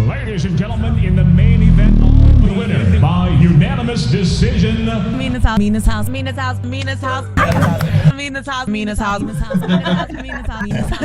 Ladies and gentlemen, in the main event, the winner by unanimous decision. Mina's house, Mina's house, Mina's house, Mina's house, Mina's house, Mina's house, Mina's house, Mina's house, Mina's house, Mina's house,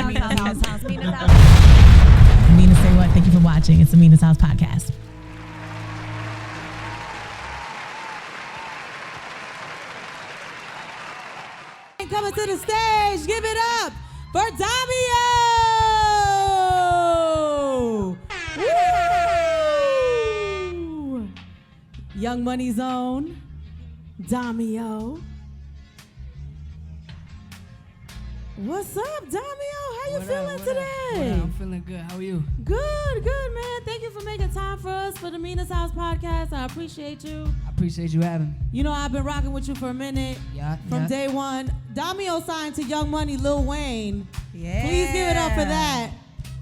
Mina's house, Mina's house. Mina SayWhat, thank you for watching. It's the Mina's House podcast. Coming to the stage, give it up for Domiiooo! Woo! Young Money's own Domiiooo. What's up, Domiiooo? How you feeling today? I'm feeling good. How are you? Good, man. Thank you for making time for us for the Mina's House podcast. I appreciate you. I appreciate you having me. You know, I've been rocking with you for a minute. From day one. Domiiooo signed to Young Money, Lil Wayne. Yeah. Please give it up for that.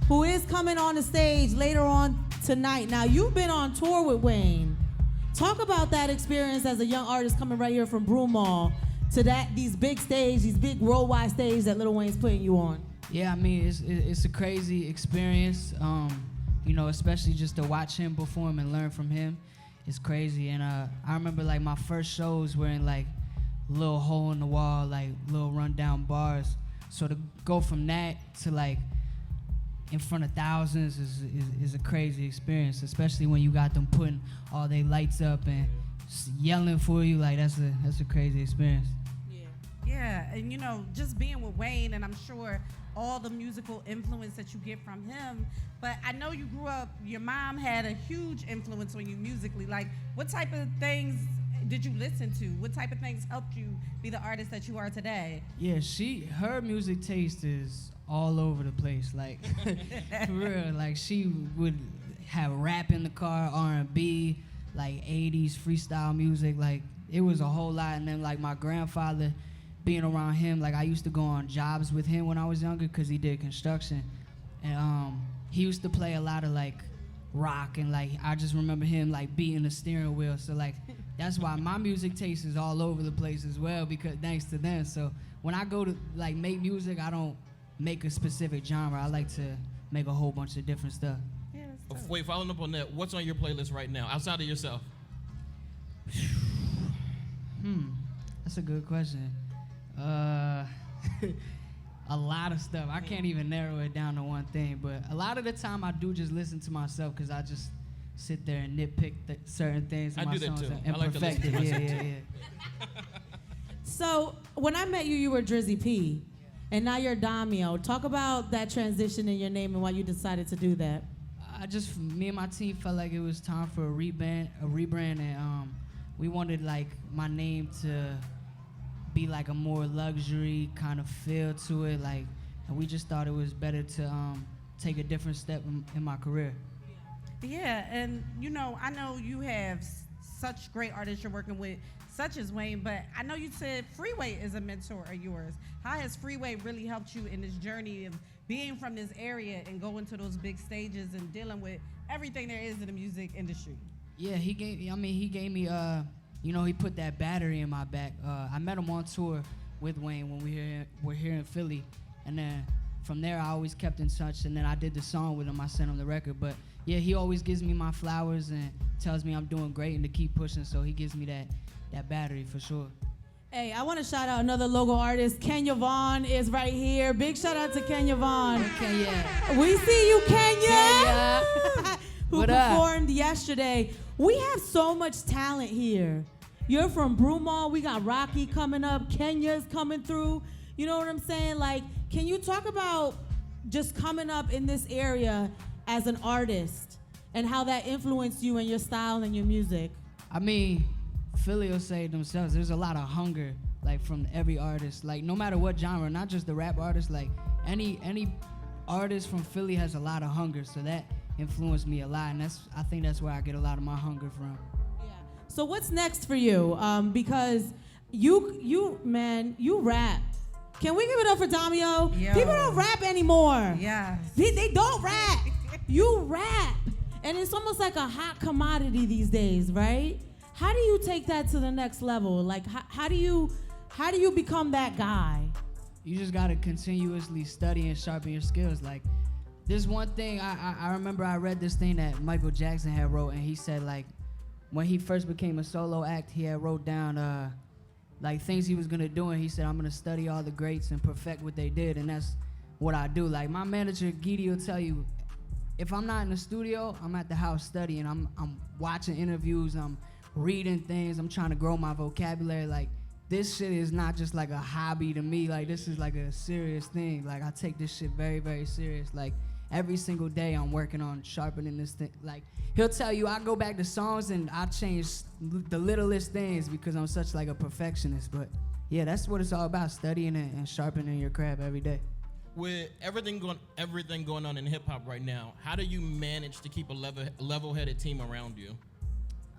Who is coming on the stage later on tonight. Now, you've been on tour with Wayne. Talk about that experience as a young artist coming right here from Broomall to these big stage, these big worldwide stage that Lil Wayne's putting you on. Yeah, I mean, it's a crazy experience. You know, especially just to watch him perform and learn from him. It's crazy. And I remember like my first shows were in like little hole in the wall, like little rundown bars. So to go from that to like in front of thousands is a crazy experience, especially when you got them putting all their lights up and yelling for you. Like that's a crazy experience. Yeah, and you know, just being with Wayne, and I'm sure all the musical influence that you get from him, but I know you grew up, your mom had a huge influence on you musically. Like, what type of things did you listen to? What type of things helped you be the artist that you are today? Yeah, her music taste is all over the place. Like, for real, like she would have rap in the car, R&B, like 80s freestyle music. Like, it was a whole lot. And then like my grandfather, being around him, like I used to go on jobs with him when I was younger because he did construction. And he used to play a lot of like rock, and like I just remember him like beating the steering wheel. So like that's why my music taste is all over the place as well, because thanks to them. So when I go to like make music, I don't make a specific genre. I like to make a whole bunch of different stuff. Yeah, that's tough. Wait, following up on that, what's on your playlist right now, outside of yourself? That's a good question. A lot of stuff. I can't even narrow it down to one thing, but a lot of the time I do just listen to myself because I just sit there and nitpick certain things in my songs and I like perfect to it. listen to Yeah. So, when I met you, you were Drizzy P, and now you're Domiiooo. Talk about that transition in your name and why you decided to do that. Me and my team felt like it was time for a rebrand, and we wanted like my name to be like a more luxury kind of feel to it, like, and we just thought it was better to take a different step in my career. Yeah, and you know, I know you have such great artists you're working with, such as Wayne, but I know you said Freeway is a mentor of yours. How has Freeway really helped you in this journey of being from this area and going to those big stages and dealing with everything there is in the music industry? Yeah, he gave me you know, he put that battery in my back. I met him on tour with Wayne when we were here in Philly, and then from there I always kept in touch, and then I did the song with him. I sent him the record, but yeah, he always gives me my flowers and tells me I'm doing great and to keep pushing, so he gives me that battery for sure. Hey, I want to shout out another logo artist. Kenya Vaughn is right here. Big shout out to Kenya Vaughn. Kenya. We see you, Kenya. Kenya. Who What up? performed yesterday. We have so much talent here. You're from Broomall. We got Rocky coming up. Kenya's coming through. You know what I'm saying? Like, can you talk about just coming up in this area as an artist and how that influenced you and your style and your music? I mean, Philly will say it themselves. There's a lot of hunger, like from every artist. Like no matter what genre, not just the rap artist. Like any artist from Philly has a lot of hunger. So that influenced me a lot, and I think that's where I get a lot of my hunger from. So what's next for you? Because you rap. Can we give it up for Domiiooo? Yo. People don't rap anymore. Yeah. They don't rap. You rap. And it's almost like a hot commodity these days, right? How do you take that to the next level? Like, how do you become that guy? You just gotta continuously study and sharpen your skills. Like, There's one thing I remember I read this thing that Michael Jackson had wrote, and he said like when he first became a solo act, he had wrote down like things he was gonna do, and he said, I'm gonna study all the greats and perfect what they did, and that's what I do. Like my manager Gidi will tell you, if I'm not in the studio, I'm at the house studying. I'm watching interviews, I'm reading things, I'm trying to grow my vocabulary. Like this shit is not just like a hobby to me. Like this is like a serious thing. Like I take this shit very, very serious. Like every single day I'm working on sharpening this thing. Like he'll tell you I go back to songs and I change the littlest things because I'm such like a perfectionist. But yeah, that's what it's all about, studying it and sharpening your craft every day. With everything going on in hip hop right now, how do you manage to keep a level-headed team around you?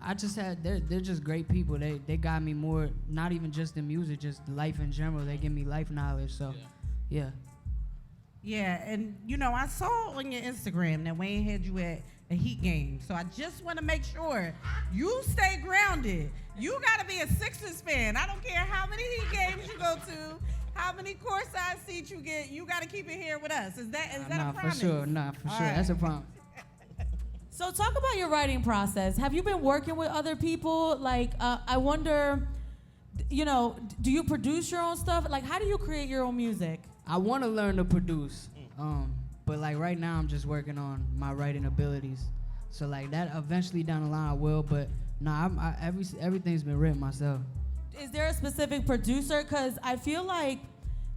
I just had, they're just great people. They got me more, not even just in music, just life in general. They give me life knowledge, so yeah. Yeah, and you know, I saw on your Instagram that Wayne had you at a Heat game. So I just want to make sure you stay grounded. You got to be a Sixers fan. I don't care how many Heat games you go to, how many courtside seats you get. You got to keep it here with us. Is that a promise? For sure. Nah, for sure. Right. That's a promise. So talk about your writing process. Have you been working with other people? Like, I wonder, you know, do you produce your own stuff? Like, how do you create your own music? I want to learn to produce, but like right now I'm just working on my writing abilities. So like that eventually down the line I will, but nah, everything's been written myself. Is there a specific producer? Because I feel like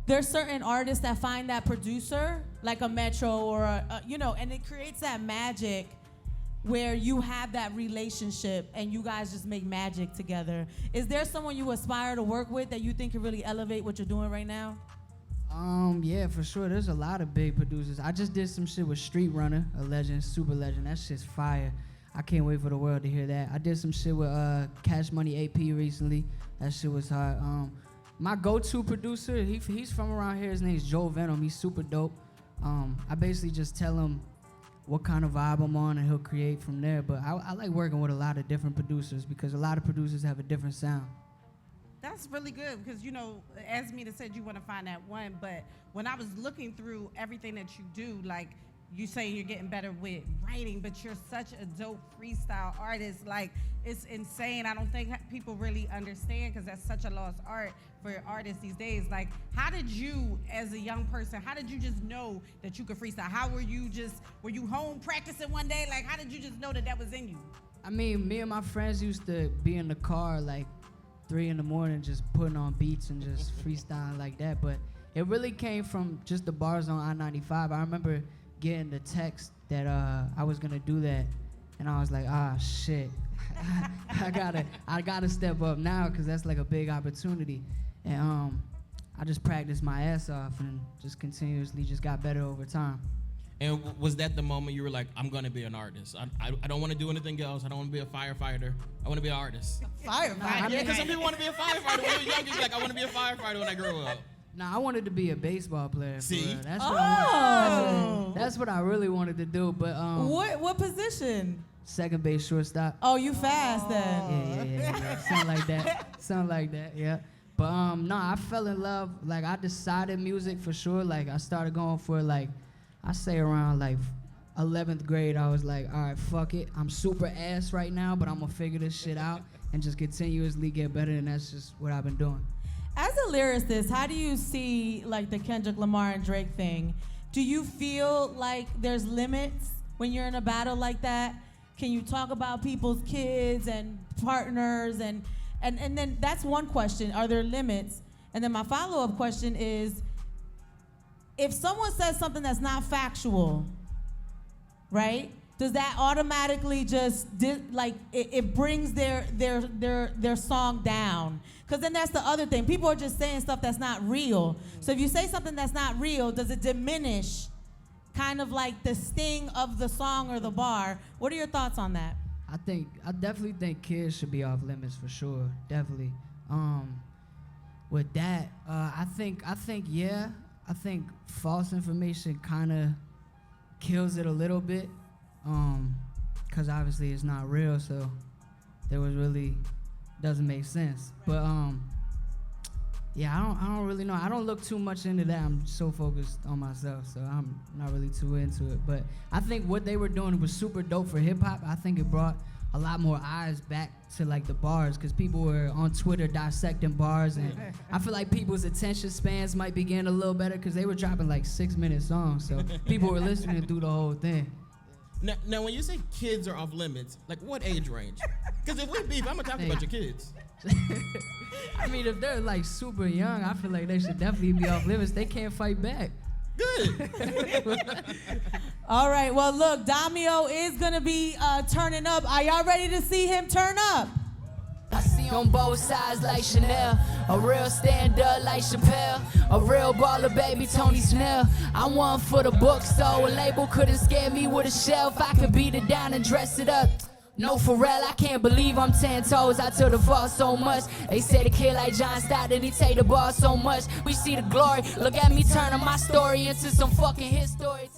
there's certain artists that find that producer, like a Metro or you know, and it creates that magic where you have that relationship and you guys just make magic together. Is there someone you aspire to work with that you think can really elevate what you're doing right now? Yeah, for sure. There's a lot of big producers. I just did some shit with Street Runner, a legend, super legend. That shit's fire. I can't wait for the world to hear that. I did some shit with Cash Money AP recently. That shit was hard. My go-to producer, he's from around here. His name's Joe Venom. He's super dope. I basically just tell him what kind of vibe I'm on and he'll create from there. But I like working with a lot of different producers because a lot of producers have a different sound. That's really good because, you know, as Mina said, you want to find that one. But when I was looking through everything that you do, like you say you're getting better with writing, but you're such a dope freestyle artist. Like, it's insane. I don't think people really understand because that's such a lost art for artists these days. Like, how did you, as a young person, how did you just know that you could freestyle? How were you home practicing one day? Like, how did you just know that was in you? I mean, me and my friends used to be in the car like 3 in the morning just putting on beats and just freestyling like that. But it really came from just the bars on I-95. I remember getting the text that I was gonna do that, and I was like, shit, I gotta step up now because that's like a big opportunity. And I just practiced my ass off and just continuously just got better over time. And was that the moment you were like, I'm gonna be an artist? I don't want to do anything else. I don't want to be a firefighter. I want to be an artist. Firefighter? Yeah, because some people want to be a firefighter. When you're young, you're like, I want to be a firefighter when I grow up. Nah, I wanted to be a baseball player. See? That's what I wanted. That's what I really wanted to do. But What position? second base, shortstop. Oh, you fast then. Yeah. Something like that, yeah. But no, I fell in love. Like I decided music for sure. Like I started going for like, I say around like 11th grade. I was like, all right, fuck it. I'm super ass right now, but I'm gonna figure this shit out and just continuously get better. And that's just what I've been doing. As a lyricist, how do you see like the Kendrick Lamar and Drake thing? Do you feel like there's limits when you're in a battle like that? Can you talk about people's kids and partners and then that's one question. Are there limits? And then my follow-up question is, if someone says something that's not factual, right? Does that automatically just it brings their song down? Because then that's the other thing. People are just saying stuff that's not real. So if you say something that's not real, does it diminish kind of like the sting of the song or the bar? What are your thoughts on that? I definitely think kids should be off limits for sure. Definitely. With that, I think false information kind of kills it a little bit. Cause obviously it's not real, so there was really doesn't make sense. But Yeah, I don't really know. I don't look too much into that. I'm so focused on myself, so I'm not really too into it. But I think what they were doing was super dope for hip hop. I think it brought a lot more eyes back to like the bars, because people were on Twitter dissecting bars, and I feel like people's attention spans might be getting a little better because they were dropping like 6-minute songs, so people were listening through the whole thing. Now, when you say kids are off limits, like what age range? Because if we beef, I'm gonna talk about your kids. I mean, if they're like super young, I feel like they should definitely be off limits. They can't fight back. Good. All right, well, look, Domiiooo is going to be turning up. Are y'all ready to see him turn up? I see on both sides like Chanel, a real stand-up like Chappelle, a real baller baby Tony Snell. I'm one for the book, so a label couldn't scare me with a shelf. I could beat it down and dress it up. No, for real, I can't believe I'm 10 toes. I took the fall so much. They say the kid like John Stockton, he take the ball so much. We see the glory. Look at me turning my story into some fucking hit story.